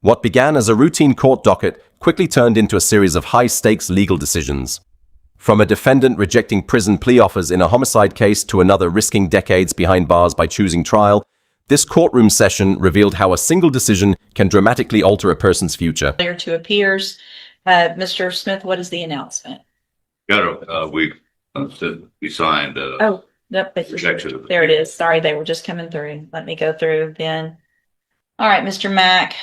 What began as a routine court docket quickly turned into a series of high-stakes legal decisions. From a defendant rejecting prison plea offers in a homicide case to another risking decades behind bars by choosing trial, this courtroom session revealed how a single decision can dramatically alter a person's future. To appears, Mr. Smith, what is the announcement? We signed. Nope, Rejection. there it is. Sorry, they were just coming through. Let me go through then. All right, Mr. Mack.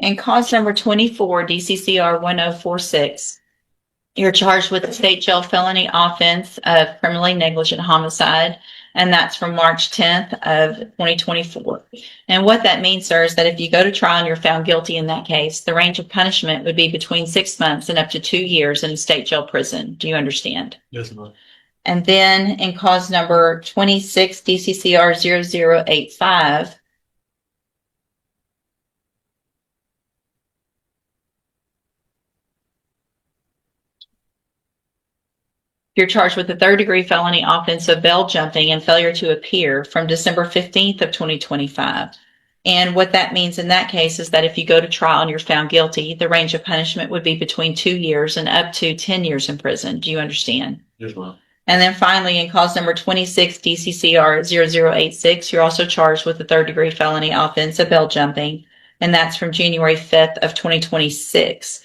In cause number 24, DCCR 1046, you're charged with a state jail felony offense of criminally negligent homicide, and that's from March 10th of 2024. And what that means, sir, is that if you go to trial and you're found guilty in that case, the range of punishment would be between 6 months and up to 2 years in a state jail prison. Do you understand? Yes, ma'am. And then in cause number 26, DCCR 0085, you're charged with a third-degree felony offense of bail jumping and failure to appear from December 15th of 2025. And what that means in that case is that if you go to trial and you're found guilty, the range of punishment would be between 2 years and up to 10 years in prison. Do you understand? Yes, ma'am. And then finally, in cause number 26, DCCR 0086, you're also charged with a third-degree felony offense of bail jumping, and that's from January 5th of 2026.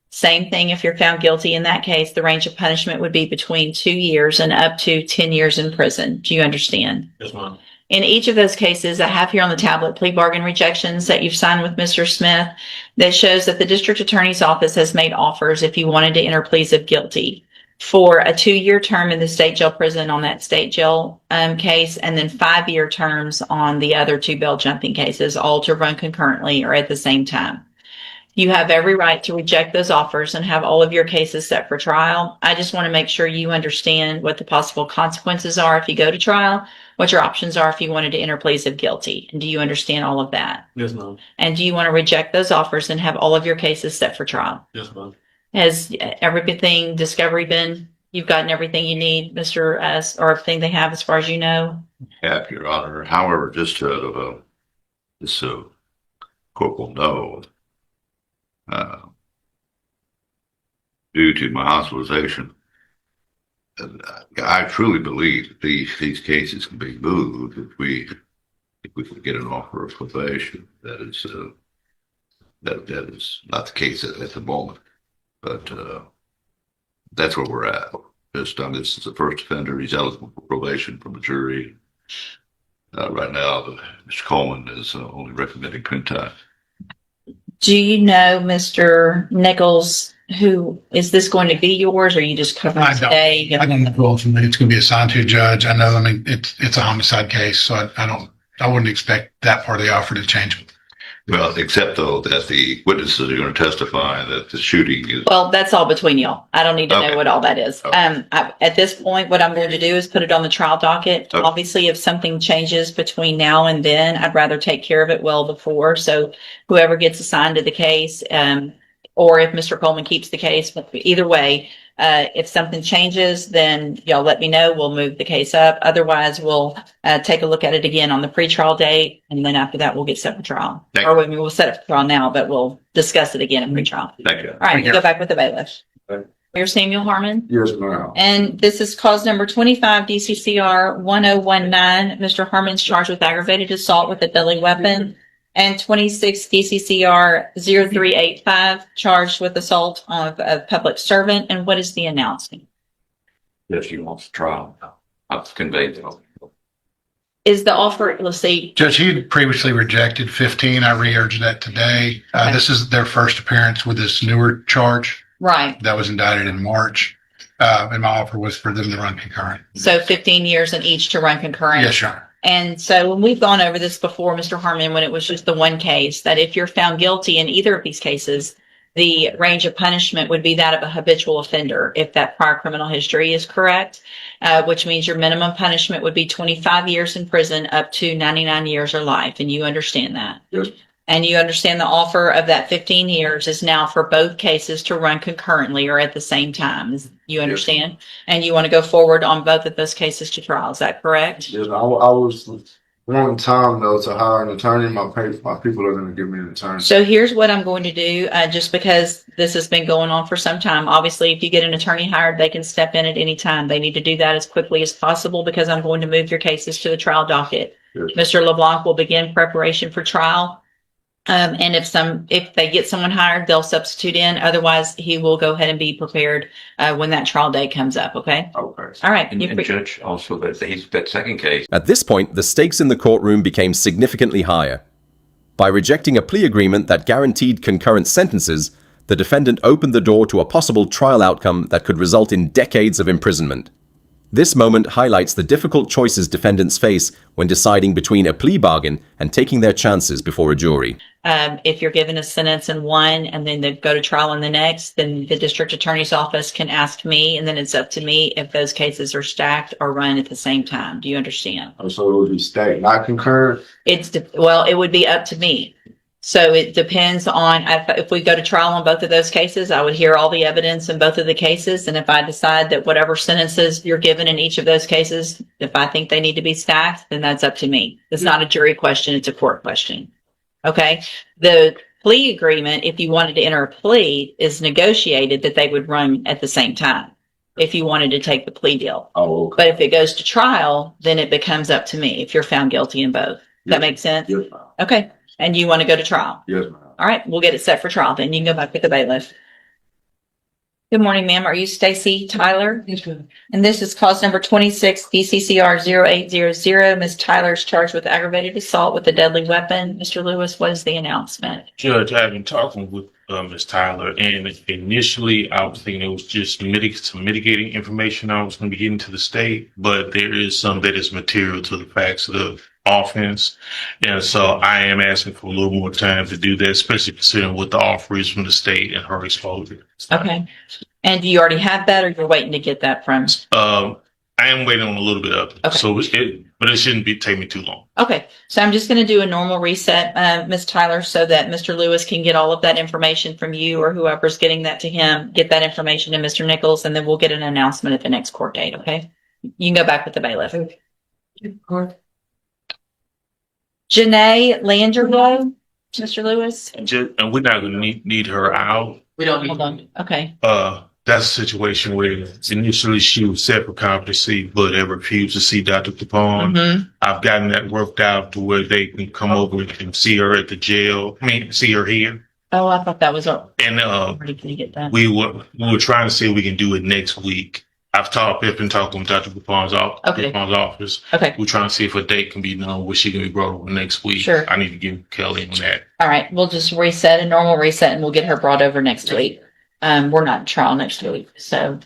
Same thing, if you're found guilty in that case, the range of punishment would be between 2 years and up to 10 years in prison. Do you understand? Yes, ma'am. In each of those cases, I have here on the tablet plea bargain rejections that you've signed with Mr. Smith that shows that the district attorney's office has made offers if you wanted to enter pleas of guilty for a 2-year term in the state jail prison on that state jail case, and then 5-year terms on the other 2 bail jumping cases, all to run concurrently or at the same time. You have every right to reject those offers and have all of your cases set for trial. I just want to make sure you understand what the possible consequences are if you go to trial, what your options are if you wanted to enter pleas of guilty. And do you understand all of that? Yes, ma'am. And do you want to reject those offers and have all of your cases set for trial? Yes, ma'am. Has everything, discovery been, you've gotten everything you need, Mr. S, or everything they have as far as you know? Have, Your Honor. However, just to this court will know, due to my hospitalization, I truly believe that these cases can be moved if we can get an offer of probation. That is not the case at the moment, but that's where we're at. This is the first offender. He's eligible for probation from a jury. Right now, Mr. Coleman is only recommending print time. Do you know, Mr. Nichols, who is this going to be yours, or are you just covering today? I don't know who ultimately it's going to be assigned to a judge. I know, it's a homicide case, so I wouldn't expect that part of the offer to change. Well, except though that the witnesses are going to testify that the shooting is. Well, that's all between y'all. I don't need to know what all that is. Okay. At this point, what I'm going to do is put it on the trial docket. Okay. Obviously, if something changes between now and then, I'd rather take care of it well before. So whoever gets assigned to the case, or if Mr. Coleman keeps the case, but either way, if something changes, then y'all let me know. We'll move the case up. Otherwise, we'll take a look at it again on the pretrial date, and then after that, we'll get set for trial. Thank Or we'll set it for trial now, but we'll discuss it again in pretrial. Thank you. All right, you go back with the bailiff. Okay. Here's Samuel Harmon. Yes, ma'am. And this is cause number 25, DCCR 1019. Mr. Harmon's charged with aggravated assault with a deadly weapon. And 26 DCCR 0385, charged with assault of a public servant. And what is the announcement? Yes, she wants to trial. I've conveyed them. Is the offer, let's see. Judge, he had previously rejected 15. I re-urged that today. Okay. This is their first appearance with this newer charge Right. that was indicted in March. And my offer was for them to run concurrent. So 15 years in each to run concurrent. Yes, Your Honor. And so when we've gone over this before, Mr. Harmon, when it was just the one case, that if you're found guilty in either of these cases, the range of punishment would be that of a habitual offender if that prior criminal history is correct, which means your minimum punishment would be 25 years in prison up to 99 years or life. And you understand that. Yes. And you understand the offer of that 15 years is now for both cases to run concurrently or at the same time. You understand? Yes. And you want to go forward on both of those cases to trial. Is that correct? Yes, I was wanting time though to hire an attorney. My people are going to give me an attorney. So here's what I'm going to do, just because this has been going on for some time. Obviously, if you get an attorney hired, they can step in at any time. They need to do that as quickly as possible because I'm going to move your cases to the trial docket. Yes. Mr. LeBlanc will begin preparation for trial. And if they get someone hired, they'll substitute in. Otherwise, he will go ahead and be prepared when that trial day comes up. Okay. Okay. All right. And Judge, also that second case. At this point, the stakes in the courtroom became significantly higher. By rejecting a plea agreement that guaranteed concurrent sentences, the defendant opened the door to a possible trial outcome that could result in decades of imprisonment. This moment highlights the difficult choices defendants face when deciding between a plea bargain and taking their chances before a jury. If you're given a sentence in one and then they go to trial in the next, then the district attorney's office can ask me, and then it's up to me if those cases are stacked or run at the same time. Do you understand? Oh, so it would be stacked, not concurrent? Well, it would be up to me. So it depends on if we go to trial on both of those cases, I would hear all the evidence in both of the cases. And if I decide that whatever sentences you're given in each of those cases, if I think they need to be stacked, then that's up to me. It's not a jury question. It's a court question. Okay. The plea agreement, if you wanted to enter a plea, is negotiated that they would run at the same time if you wanted to take the plea deal. Oh, okay. But if it goes to trial, then it becomes up to me if you're found guilty in both. That makes sense? Yes, ma'am. Okay. And you want to go to trial? Yes, ma'am. All right. We'll get it set for trial. Then you can go back with the bailiff. Good morning, ma'am. Are you Stacy Tyler? Yes, ma'am. And this is cause number 26, DCCR 0800. Ms. Tyler is charged with aggravated assault with a deadly weapon. Mr. Lewis, what is the announcement? Judge, I've been talking with Ms. Tyler, and initially I was thinking it was just some mitigating information I was going to be getting to the state, but there is some that is material to the facts of the offense. And so I am asking for a little more time to do that, especially considering what the offer is from the state and her exposure. Okay. And do you already have that, or you're waiting to get that from? I am waiting on a little bit of it. Okay. So but it shouldn't take me too long. Okay. So I'm just going to do a normal reset, Ms. Tyler, so that Mr. Lewis can get all of that information from you or whoever's getting that to him, get that information to Mr. Nichols, and then we'll get an announcement at the next court date. Okay. You can go back with the bailiff. Janae Landerlow, Mr. Lewis. And we're not going to need her out. We don't need Hold on. Okay. That's a situation where initially she was set for competency, but I refused to see Dr. Capone. Mm-hmm. I've gotten that worked out to where they can come over and see her at the jail. See her here. Oh, I thought that was And already going to get that. we were trying to see if we can do it next week. I've been talking with Dr. Capone's office. Okay. We're trying to see if a date can be known where she can be brought over next week. Sure. I need to give Kelly on that. All right. We'll just reset, a normal reset, and we'll get her brought over next week. We're not in trial next week, so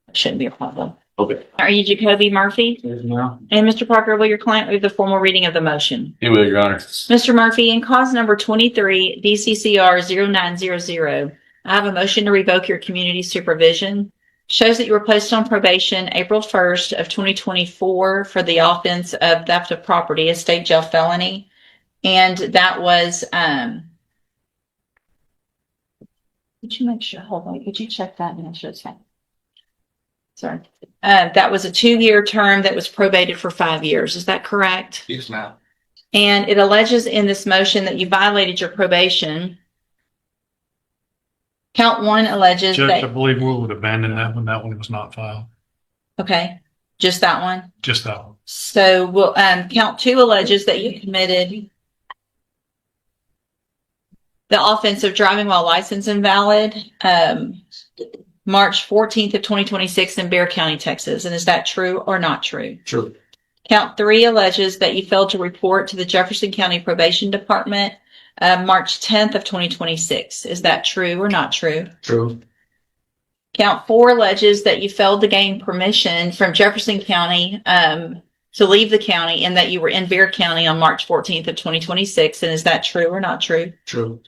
it shouldn't be a problem. Okay. Are you Jacoby Murphy? Yes, ma'am. And Mr. Parker, will your client read the formal reading of the motion? You will, Your Honor. Mr. Murphy, in cause number 23, DCCR 0900, I have a motion to revoke your community supervision. Shows that you were placed on probation April 1st of 2024 for the offense of theft of property, a state jail felony. And that was, could you make sure, hold on, could you check that and make sure it's fine? Sorry. That was a 2-year term that was probated for 5 years. Is that correct? Yes, ma'am. And it alleges in this motion that you violated your probation. Count 1 alleges Judge, I that, believe we would abandon that one. That one was not filed. okay, just that one. Just that one. So we'll, count 2 alleges that you committed the offense of driving while license invalid, March 14th of 2026 in Bexar County, Texas. And is that true or not true? True. Count 3 alleges that you failed to report to the Jefferson County Probation Department, March 10th of 2026. Is that true or not true? True. Count 4 alleges that you failed to gain permission from Jefferson County, to leave the county, and that you were in Bexar County on March 14th of 2026. And is that true or not true? True.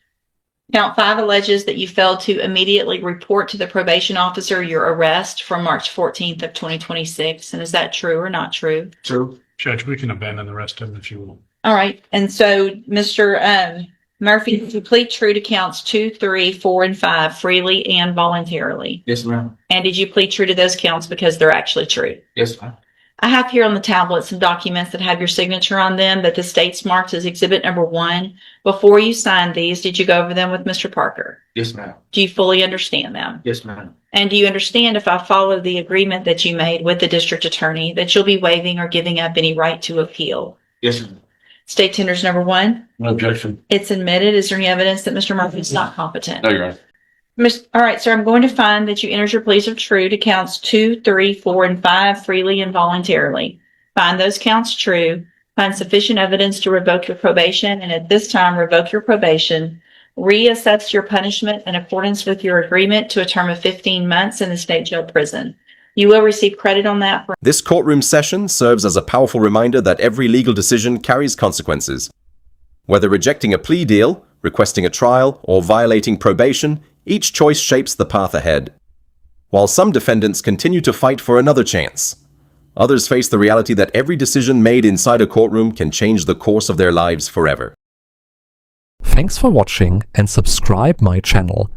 Count 5 alleges that you failed to immediately report to the probation officer your arrest from March 14th of 2026. And is that true or not true? True. Judge, we can abandon the rest of them if you will. All right. And so, Mr. Murphy, did you plead true to counts 2, 3, 4, and 5 freely and voluntarily? Yes, ma'am. And did you plead true to those counts because they're actually true? Yes, ma'am. I have here on the tablet some documents that have your signature on them that the state's marked as exhibit number 1. Before you signed these, did you go over them with Mr. Parker? Yes, ma'am. Do you fully understand them? Yes, ma'am. And do you understand, if I follow the agreement that you made with the district attorney, that you'll be waiving or giving up any right to appeal? Yes, ma'am. State tenders number 1. No objection. It's admitted. Is there any evidence that Mr. Murphy is not competent? No, Your Honor. All right, sir, I'm going to find that you entered your pleas of true to counts 2, 3, 4, and 5 freely and voluntarily. Find those counts true. Find sufficient evidence to revoke your probation, and at this time, revoke your probation. Reassess your punishment in accordance with your agreement to a term of 15 months in the state jail prison. You will receive credit on that for This courtroom session serves as a powerful reminder that every legal decision carries consequences. Whether rejecting a plea deal, requesting a trial, or violating probation, each choice shapes the path ahead. While some defendants continue to fight for another chance, others face the reality that every decision made inside a courtroom can change the course of their lives forever. Thanks for watching and subscribe my channel.